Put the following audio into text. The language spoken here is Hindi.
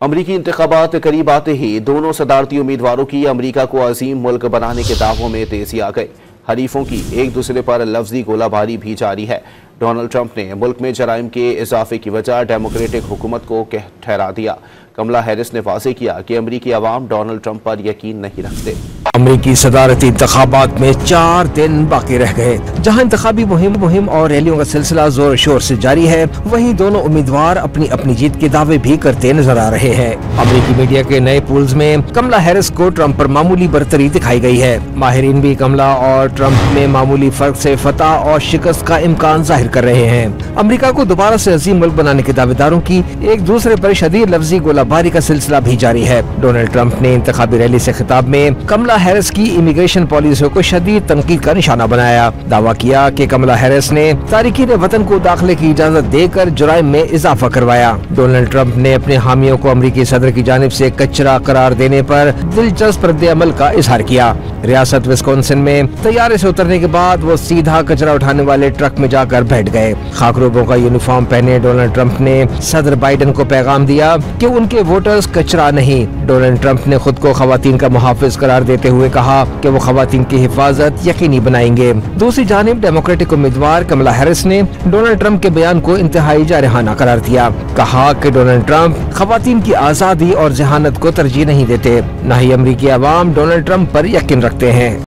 अमरीकी इंतखाबात करीब आते ही दोनों सदारती उम्मीदवारों की अमरीका को अजीम मुल्क बनाने के दावों में तेजी आ गई। हरीफों की एक दूसरे पर लफ्जी गोलाबारी भी जारी है। डोनाल्ड ट्रंप ने मुल्क में जराइम के इजाफे की वजह डेमोक्रेटिक हुकूमत को ठहरा दिया। कमला हैरिस ने वाज़ेह किया कि अमरीकी अवाम डोनाल्ड ट्रंप पर यकीन नहीं रखते। अमरीकी सदारती इंतखाबात में 4 दिन बाकी रह गए। जहां इंतखाबी मुहिम और रैलियों का सिलसिला जोर शोर से जारी है, वहीं दोनों उम्मीदवार अपनी अपनी जीत के दावे भी करते नजर आ रहे हैं। अमरीकी मीडिया के नए पोल्स में कमला हैरिस को ट्रंप पर मामूली बरतरी दिखाई गई है। माहिरीन भी कमला और ट्रंप में मामूली फर्क से फतह और शिकस्त का इम्कान जाहिर कर रहे हैं। अमरीका को दोबारा से अजीम मुल्क बनाने के दावेदारों की एक दूसरे पर शदीद लफ्जी गोलाबारी का सिलसिला भी जारी है। डोनाल्ड ट्रंप ने इंतखाबी रैली से खिताब में कमला हैरिस की इमिग्रेशन पॉलिसियों को शदीद तनकीद का निशाना बनाया। दावा किया कि कमला हैरिस ने तारिकीन वतन को दाखिले की इजाजत देकर जुराइम में इजाफा करवाया। डोनाल्ड ट्रंप ने अपने हामियों को अमरीकी सदर की जानिब से कचरा करार देने पर दिलचस्प रद्द-ए-अमल का इजहार किया। रियासत विस्कॉन्सिन में तैयारे से उतरने के बाद वो सीधा कचरा उठाने वाले ट्रक में जाकर बैठ गए। खाकरोबों का यूनिफॉर्म पहने डोनाल्ड ट्रंप ने सदर बाइडेन को पैगाम दिया कि उनके वोटर्स कचरा नहीं। डोनाल्ड ट्रंप ने खुद को खवातीन का मुहाफिज करार देते हुए कहा कि वो खवातीन की हिफाजत यकीनी बनाएंगे। दूसरी जानिब डेमोक्रेटिक उम्मीदवार कमला हैरिस ने डोनाल्ड ट्रंप के बयान को इंतहाई जारहाना करार दिया। कहा कि डोनाल्ड ट्रंप खवातीन की आजादी और जहानत को तरजीह नहीं देते, न ही अमरीकी अवाम डोनाल्ड ट्रंप पर यकीन रखते हैं।